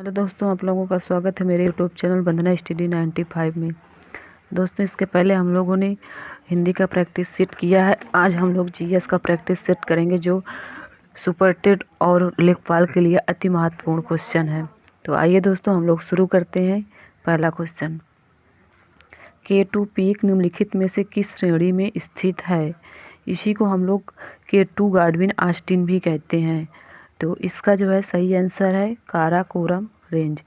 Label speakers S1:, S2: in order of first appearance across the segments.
S1: Hello दोस्तों, आप लोगों का स्वागत है मेरे यूट्यूब चैनल वंदना स्टडी 95 में। दोस्तों, इसके पहले हम लोगों ने हिंदी का प्रैक्टिस सेट किया है। आज हम लोग जीएस का प्रैक्टिस सेट करेंगे, जो सुपरटेट और लेखपाल के लिए अति महत्वपूर्ण क्वेश्चन है। तो आइए दोस्तों, हम लोग शुरू करते हैं। पहला क्वेश्चन, K2 पीक निम्नलिखित में से किस श्रेणी में स्थित है? इसी को हम लोग K2 गार्डविन ऑस्टिन भी कहते हैं। तो इसका जो है सही आंसर है काराकोरम रेंज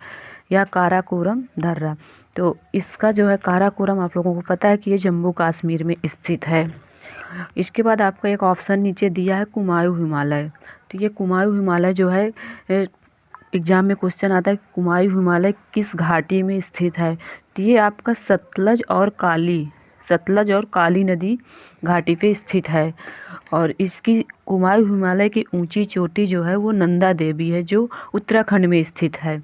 S1: या काराकोरम दर्रा। तो इसका जो है काराकोरम, आप लोगों को पता है कि ये जम्मू कश्मीर में स्थित है। इसके बाद आपका एक ऑप्शन नीचे दिया है कुमायूं हिमालय। तो ये कुमायूं हिमालय जो है एग्जाम में क्वेश्चन आता है, कुमायूं हिमालय किस घाटी में स्थित है? तो ये आपका सतलज और काली नदी घाटी पे स्थित है। और इसकी कुमायूं हिमालय की ऊंची चोटी जो है वो नंदा देवी है, जो उत्तराखंड में स्थित है।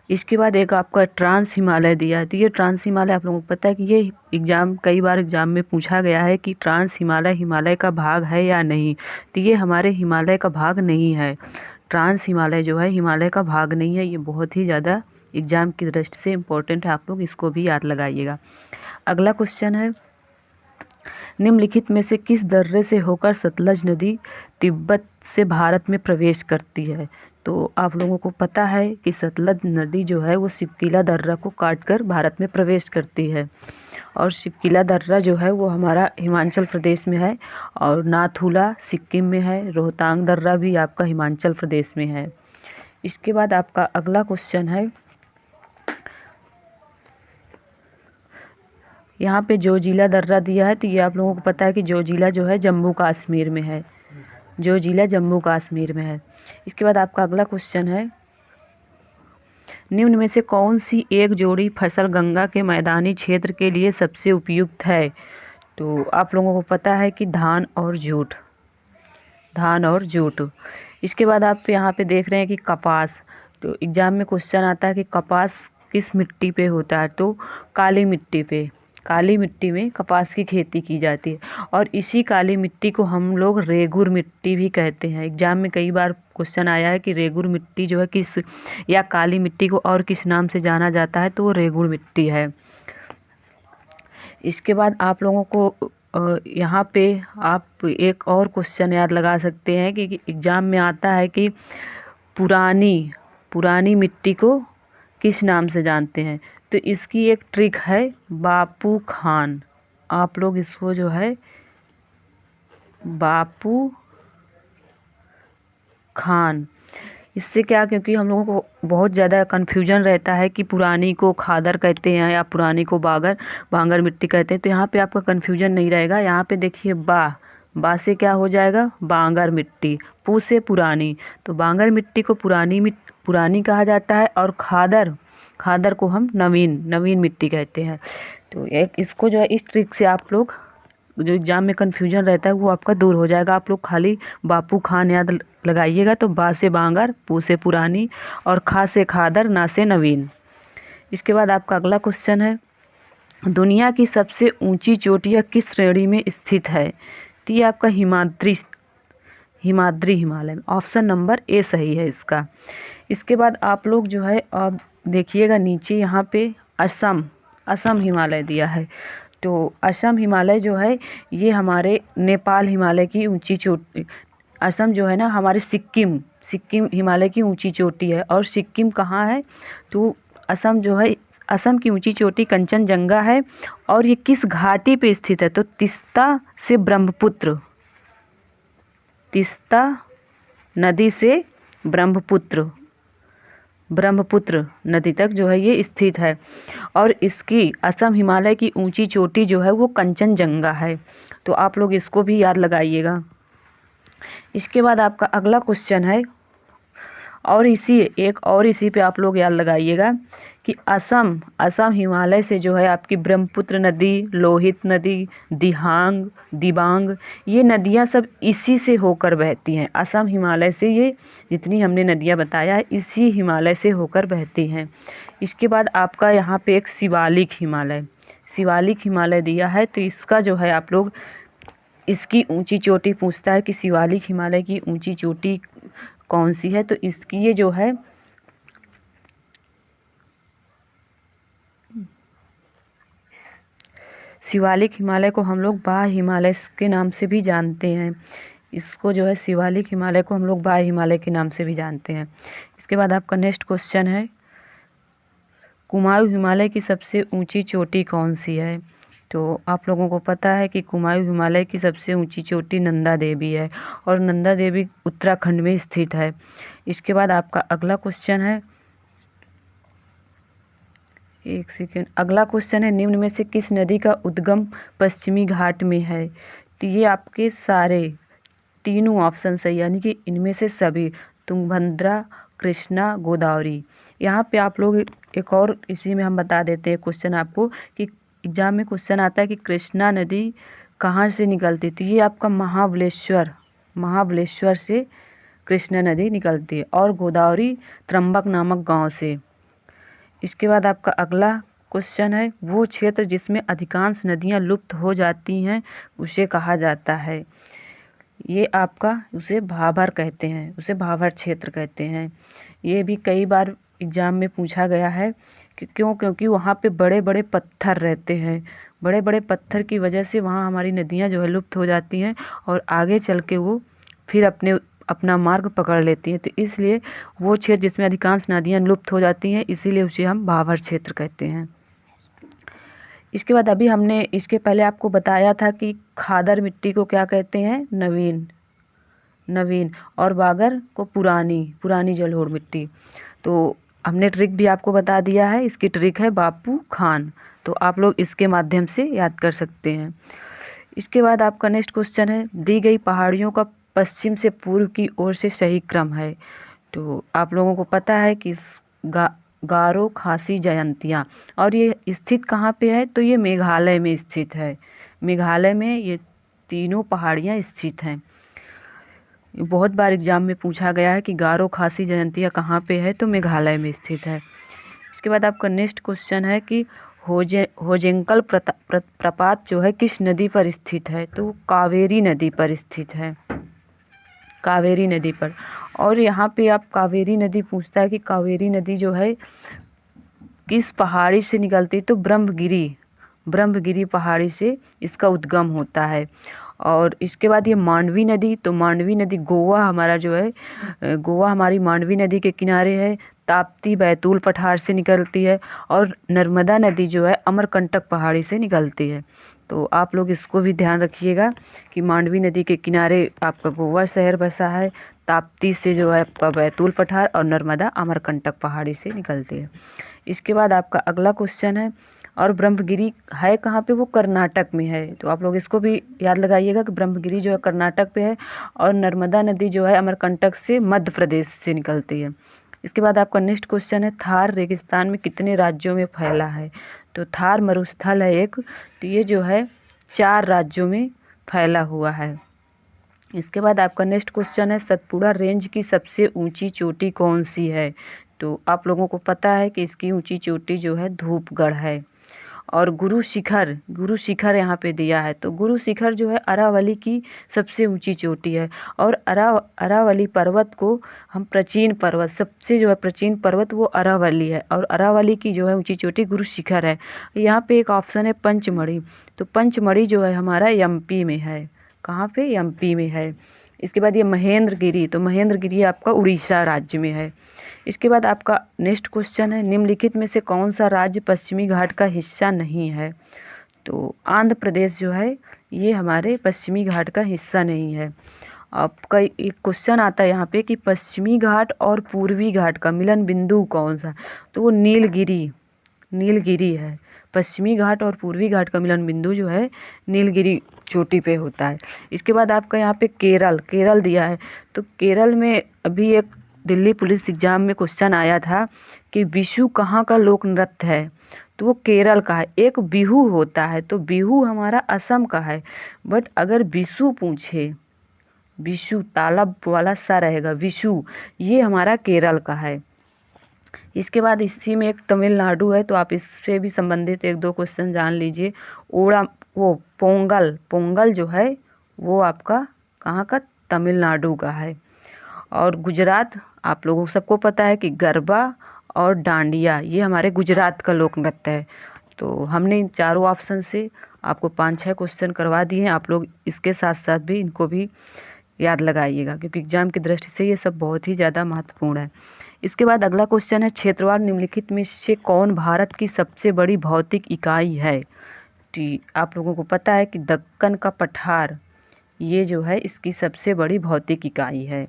S1: इसके बाद एक आपका ट्रांस हिमालय दिया है। तो ये ट्रांस हिमालय, आप लोगों को पता है कि ये कई बार एग्जाम में पूछा गया है कि ट्रांस हिमालय हिमालय का भाग है या नहीं। तो ये हमारे हिमालय का भाग नहीं है। ट्रांस हिमालय जो है हिमालय का भाग नहीं है। ये बहुत ही ज़्यादा एग्जाम की दृष्टि से इम्पोर्टेंट है, आप लोग इसको भी याद लगाइएगा। अगला क्वेश्चन है, निम्नलिखित में से किस दर्रे से होकर सतलज नदी तिब्बत से भारत में प्रवेश करती है? तो आप लोगों को पता है कि सतलज नदी जो है वो शिवकीला दर्रा को काटकर भारत में प्रवेश करती है। और शिवकीला दर्रा जो है वो हमारा हिमाचल प्रदेश में है, और नाथुला सिक्किम में है। रोहतांग दर्रा भी आपका हिमाचल प्रदेश में है। इसके बाद आपका अगला क्वेश्चन है, यहाँ पे जोजिला दर्रा दिया है। तो ये आप लोगों को पता है कि जोजिला जो है जम्मू कश्मीर में है। जोजिला जम्मू कश्मीर में है। इसके बाद आपका अगला क्वेश्चन है, निम्न में से कौन सी एक जोड़ी फसल गंगा के मैदानी क्षेत्र के लिए सबसे उपयुक्त है? तो आप लोगों को पता है कि धान और जूट। इसके बाद आप यहाँ पे देख रहे हैं कि कपास। तो एग्जाम में क्वेश्चन आता है कि कपास किस मिट्टी पे होता है? तो काली मिट्टी में कपास की खेती की जाती है। और इसी काली मिट्टी को हम लोग रेगुर मिट्टी भी कहते हैं। एग्जाम में कई बार क्वेश्चन आया है कि रेगुर मिट्टी जो है किस, या काली मिट्टी को और किस नाम से जाना जाता है? तो वो रेगुर मिट्टी है। इसके बाद आप लोगों को यहाँ पे आप एक और क्वेश्चन याद लगा सकते हैं कि एग्जाम में आता है कि पुरानी मिट्टी को किस नाम से जानते हैं? तो इसकी एक ट्रिक है बापू खान। आप लोग इसको जो है बापू खान, इससे क्या, क्योंकि हम लोगों को बहुत ज़्यादा कन्फ्यूजन रहता है कि पुरानी को खादर कहते हैं या पुरानी को बांगर मिट्टी कहते हैं। तो यहाँ पे आपका कन्फ्यूजन नहीं रहेगा। यहाँ पे देखिए बा से क्या हो जाएगा? बांगर मिट्टी। पू से पुरानी। तो बांगर मिट्टी को पुरानी कहा जाता है, और खादर को हम नवीन मिट्टी कहते हैं। तो एक इसको जो है इस ट्रिक से आप लोग, जो एग्जाम में कन्फ्यूजन रहता है वो आपका दूर हो जाएगा। आप लोग खाली बापू खान याद लगाइएगा। तो बा से बांगर, पू से पुरानी, और खा से खादर, ना से नवीन। इसके बाद आपका अगला क्वेश्चन है, दुनिया की सबसे ऊंची चोटियाँ किस श्रेणी में स्थित है? तो ये आपका हिमाद्री हिमालय में। ऑप्शन नंबर ए सही है इसका। इसके बाद आप लोग जो है अब देखिएगा नीचे, यहाँ पे असम हिमालय दिया है। तो असम हिमालय जो है ये हमारे नेपाल हिमालय की ऊंची चोटी। असम जो है ना हमारे सिक्किम हिमालय की ऊंची चोटी है। और सिक्किम कहाँ है? तो असम जो है, असम की ऊंची चोटी कंचनजंगा है। और ये किस घाटी पे स्थित है? तो तीस्ता नदी से ब्रह्मपुत्र नदी तक जो है ये स्थित है। और इसकी असम हिमालय की ऊंची चोटी जो है वो कंचनजंगा है। तो आप लोग इसको भी याद लगाइएगा। इसके बाद आपका अगला क्वेश्चन है, और इसी पे आप लोग याद लगाइएगा कि असम हिमालय से जो है आपकी ब्रह्मपुत्र नदी, लोहित नदी, दिबांग, ये नदियाँ सब इसी से होकर बहती हैं। असम हिमालय से ये जितनी हमने नदियाँ बताया है इसी हिमालय से होकर बहती हैं। इसके बाद आपका यहाँ पे एक शिवालिक हिमालय दिया है। तो इसका जो है आप लोग इसकी ऊंची चोटी पूछता है कि शिवालिक हिमालय की ऊंची चोटी कौन सी है? तो इसकी ये जो है शिवालिक हिमालय को हम लोग बाह्य हिमालय के नाम से भी जानते हैं। इसको जो है शिवालिक हिमालय को हम लोग बाह्य हिमालय के नाम से भी जानते हैं। इसके बाद आपका नेक्स्ट क्वेश्चन है, कुमाऊं हिमालय की सबसे ऊंची चोटी कौन सी है? तो आप लोगों को पता है कि कुमाऊं हिमालय की सबसे ऊंची चोटी नंदा देवी है और नंदा देवी उत्तराखंड में स्थित है। इसके बाद आपका अगला क्वेश्चन है, एक सेकेंड, अगला क्वेश्चन है, निम्न में से किस नदी का उद्गम पश्चिमी घाट में है? तो ये आपके सारे तीनों ऑप्शन सही, यानी कि इनमें से सभी, तुंगभद्रा, कृष्णा, गोदावरी। यहाँ पे आप लोग एक और इसी में हम बता देते हैं क्वेश्चन आपको कि एग्जाम में क्वेश्चन आता है कि कृष्णा नदी कहाँ से निकलती है? तो ये आपका महाबलेश्वर से कृष्णा नदी निकलती है और गोदावरी त्रंबक नामक गांव से। इसके बाद आपका अगला क्वेश्चन है, वो क्षेत्र जिसमें अधिकांश नदियां लुप्त हो जाती हैं उसे कहा जाता है? ये आपका उसे भाबर कहते हैं, उसे भाबर क्षेत्र कहते हैं। ये भी कई बार एग्जाम में पूछा गया है कि क्योंकि वहाँ पे बड़े बड़े पत्थर रहते हैं, बड़े बड़े पत्थर की वजह से वहाँ हमारी नदियाँ जो है लुप्त हो जाती हैं और आगे चल के वो फिर अपना मार्ग पकड़ लेती हैं। तो इसलिए वो क्षेत्र जिसमें अधिकांश नदियाँ लुप्त हो जाती हैं, इसीलिए उसे हम भाबर क्षेत्र कहते हैं। इसके बाद अभी हमने इसके पहले आपको बताया था कि खादर मिट्टी को क्या कहते हैं? नवीन, और बागर को पुरानी जलोढ़ मिट्टी। तो हमने ट्रिक भी आपको बता दिया है, इसकी ट्रिक है बापू खान, तो आप लोग इसके माध्यम से याद कर सकते हैं। इसके बाद आपका नेक्स्ट क्वेश्चन है, दी गई पहाड़ियों का पश्चिम से पूर्व की ओर से सही क्रम है? तो आप लोगों को पता है कि गारो, खासी, जयंतिया, और ये स्थित कहाँ पे है? तो ये मेघालय में स्थित है। मेघालय में ये तीनों पहाड़ियाँ स्थित हैं। बहुत बार एग्जाम में पूछा गया है कि गारो, खासी, जयंतिया कहाँ पे है? तो मेघालय में स्थित है। इसके बाद आपका नेक्स्ट क्वेश्चन है कि होजेंकल प्रपात जो है किस नदी पर स्थित है? तो कावेरी नदी पर स्थित है, कावेरी नदी पर। और यहाँ पे आप कावेरी नदी पूछता है कि कावेरी नदी जो है किस पहाड़ी से निकलती है? तो ब्रह्मगिरी पहाड़ी से इसका उद्गम होता है। और इसके बाद ये मांडवी नदी, तो मांडवी नदी गोवा हमारा जो है, गोवा हमारी मांडवी नदी के किनारे है। ताप्ती बैतूल पठार से निकलती है और नर्मदा नदी जो है अमरकंटक पहाड़ी से निकलती है। तो आप लोग इसको भी ध्यान रखिएगा कि मांडवी नदी के किनारे आपका गोवा शहर बसा है, ताप्ती से जो है आपका बैतूल पठार और नर्मदा अमरकंटक पहाड़ी से निकलती है। इसके बाद आपका अगला क्वेश्चन है, और ब्रह्मगिरी है कहाँ पे? वो कर्नाटक में है। तो आप लोग इसको भी याद लगाइएगा कि ब्रह्मगिरी जो है कर्नाटक पे है और नर्मदा नदी जो है अमरकंटक से मध्य प्रदेश से निकलती है। इसके बाद आपका नेक्स्ट क्वेश्चन है, थार रेगिस्तान में कितने राज्यों में फैला है? तो थार मरुस्थल है एक, तो ये जो है 4 राज्यों में फैला हुआ है। इसके बाद आपका नेक्स्ट क्वेश्चन है, सतपुड़ा रेंज की सबसे ऊंची चोटी कौन सी है? तो आप लोगों को पता है कि इसकी ऊंची चोटी जो है धूपगढ़ है। और गुरु शिखर यहाँ पे दिया है, तो गुरु शिखर जो है अरावली की सबसे ऊंची चोटी है। और अरावली पर्वत को हम प्राचीन पर्वत, सबसे जो है प्राचीन पर्वत वो अरावली है, और अरावली की जो है ऊंची चोटी गुरु शिखर है। यहाँ पे एक ऑप्शन है पंचमढ़ी, तो पंचमढ़ी जो है हमारा एमपी में है। कहाँ पे? एमपी में है। इसके बाद ये महेंद्रगिरी, तो महेंद्रगिरी आपका उड़ीसा राज्य में है। इसके बाद आपका नेक्स्ट क्वेश्चन है, निम्नलिखित में से कौन सा राज्य पश्चिमी घाट का हिस्सा नहीं है? तो आंध्र प्रदेश जो है ये हमारे पश्चिमी घाट का हिस्सा नहीं है। आपका एक क्वेश्चन आता है यहाँ पे कि पश्चिमी घाट और पूर्वी घाट का मिलन बिंदु कौन सा? तो वो नीलगिरी है। पश्चिमी घाट और पूर्वी घाट का मिलन बिंदु जो है नीलगिरी चोटी पे होता है। इसके बाद आपका यहाँ पे केरल दिया है, तो केरल में अभी एक दिल्ली पुलिस एग्जाम में क्वेश्चन आया था कि विशु कहाँ का लोक नृत्य है? तो वो केरल का है। एक बिहू होता है, तो बिहू हमारा असम का है, बट अगर विशु पूछे, विशु तालब वाला सा रहेगा, विशु ये हमारा केरल का है। इसके बाद इसी में एक तमिलनाडु है, तो आप इससे भी संबंधित 1-2 क्वेश्चन जान लीजिए। पोंगल जो है वो आपका कहाँ का? तमिलनाडु का है। और गुजरात, आप लोगों सबको पता है कि गरबा और डांडिया ये हमारे गुजरात का लोक नृत्य है। तो हमने इन चारों ऑप्शन से आपको 5-6 क्वेश्चन करवा दिए हैं। आप लोग इसके साथ साथ भी इनको भी याद लगाइएगा, क्योंकि एग्जाम की दृष्टि से ये सब बहुत ही ज़्यादा महत्वपूर्ण है। इसके बाद अगला क्वेश्चन है, क्षेत्रवार निम्नलिखित में से कौन भारत की सबसे बड़ी भौतिक इकाई है? आप लोगों को पता है कि दक्कन का पठार ये जो है इसकी सबसे बड़ी भौतिक इकाई है।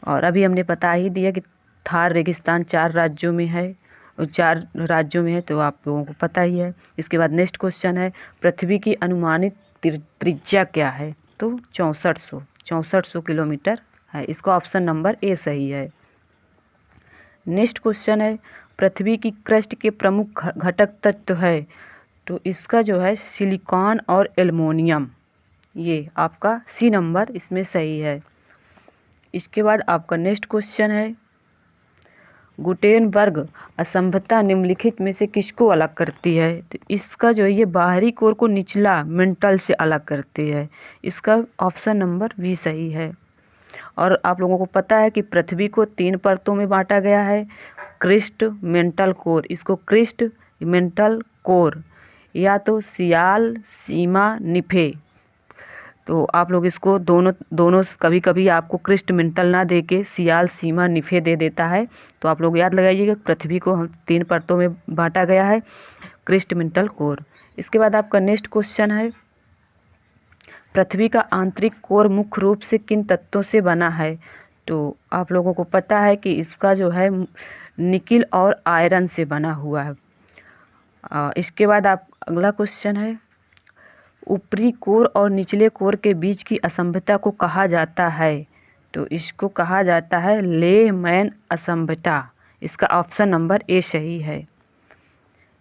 S1: और अभी हमने बता ही दिया कि थार रेगिस्तान 4 राज्यों में है, और 4 राज्यों में है, तो आप लोगों को पता ही है। इसके बाद नेक्स्ट क्वेश्चन है, पृथ्वी की अनुमानित त्रिज्या क्या है? तो 6400 किलोमीटर है। इसका ऑप्शन नंबर ए सही है। नेक्स्ट क्वेश्चन है, पृथ्वी की क्रस्ट के प्रमुख घटक तत्व है? तो इसका जो है सिलिकॉन और एल्युमिनियम, ये आपका सी नंबर इसमें सही है। इसके बाद आपका नेक्स्ट क्वेश्चन है, गुटेनबर्ग असंभवता निम्नलिखित में से किसको अलग करती है? तो इसका जो है ये बाहरी कोर को निचला मेंटल से अलग करती है। इसका ऑप्शन नंबर बी सही है। और आप लोगों को पता है कि पृथ्वी को 3 परतों में बांटा गया है, क्रिस्ट, मेंटल कोर। इसको क्रिस्ट, मेंटल कोर या तो सियाल, सीमा, निफे। तो आप लोग इसको दोनों कभी कभी आपको क्रिस्ट मेंटल ना दे के सियाल, सीमा, निफे दे देता है। तो आप लोग याद लगाइएगा, पृथ्वी को हम 3 परतों में बांटा गया है, क्रिस्ट, मेंटल, कोर। इसके बाद आपका नेक्स्ट क्वेश्चन है, पृथ्वी का आंतरिक कोर मुख्य रूप से किन तत्वों से बना है? तो आप लोगों को पता है कि इसका जो है निकिल और आयरन से बना हुआ है। इसके बाद आप अगला क्वेश्चन है, ऊपरी कोर और निचले कोर के बीच की असंभवता को कहा जाता है? तो इसको कहा जाता है लेहमैन असंभवता। इसका ऑप्शन नंबर ए सही है।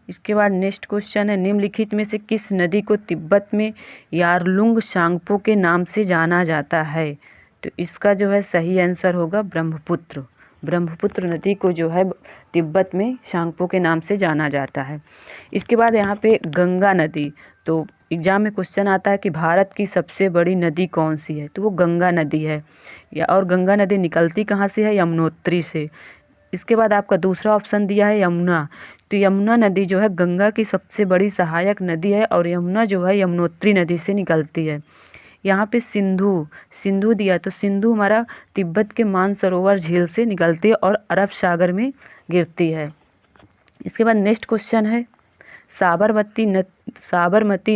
S1: इसके बाद नेक्स्ट क्वेश्चन है, निम्नलिखित में से किस नदी को तिब्बत में यारलुंग सांगपो के नाम से जाना जाता है? तो इसका जो है सही आंसर होगा ब्रह्मपुत्र। ब्रह्मपुत्र नदी को जो है तिब्बत में सांगपो के नाम से जाना जाता है। इसके बाद यहाँ पे गंगा नदी, तो एग्जाम में क्वेश्चन आता है कि भारत की सबसे बड़ी नदी कौन सी है? तो वो गंगा नदी है। और गंगा नदी निकलती कहाँ से है? यमुनोत्री से। इसके बाद आपका दूसरा ऑप्शन दिया है यमुना। तो यमुना नदी जो है गंगा की सबसे बड़ी सहायक नदी है, और यमुना जो है यमुनोत्री नदी से निकलती है। यहाँ पे सिंधु दिया, तो सिंधु हमारा तिब्बत के मानसरोवर झील से निकलती है और अरब सागर में गिरती है। इसके बाद नेक्स्ट क्वेश्चन है, साबरमती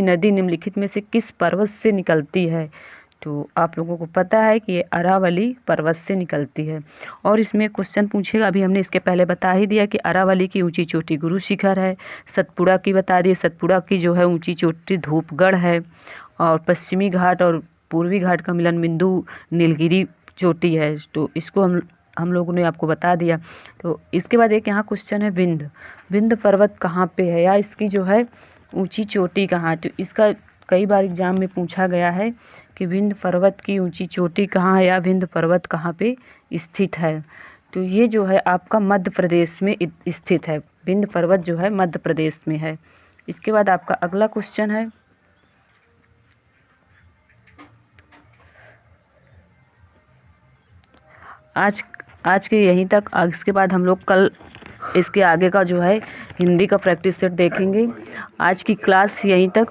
S1: नदी निम्नलिखित में से किस पर्वत से निकलती है? तो आप लोगों को पता है कि ये अरावली पर्वत से निकलती है। और इसमें क्वेश्चन पूछेगा, अभी हमने इसके पहले बता ही दिया कि अरावली की ऊंची चोटी गुरु शिखर है। सतपुड़ा की बता दिए, सतपुड़ा की जो है ऊंची चोटी धूपगढ़ है। और पश्चिमी घाट और पूर्वी घाट का मिलन बिंदु नीलगिरी चोटी है। तो इसको हम लोगों ने आपको बता दिया। तो इसके बाद एक यहाँ क्वेश्चन है, विंध्य पर्वत कहाँ पे है, या इसकी जो है ऊंची चोटी कहाँ? तो इसका कई बार एग्जाम में पूछा गया है कि विंध्य पर्वत की ऊंची चोटी कहाँ है, या विंध्य पर्वत कहाँ पे स्थित है? तो ये जो है आपका मध्य प्रदेश में स्थित है। विंध्य पर्वत जो है मध्य प्रदेश में है। इसके बाद आपका अगला क्वेश्चन है, आज के यहीं तक। इसके बाद हम लोग कल इसके आगे का जो है हिंदी का प्रैक्टिस सेट देखेंगे। आज की क्लास यहीं तक।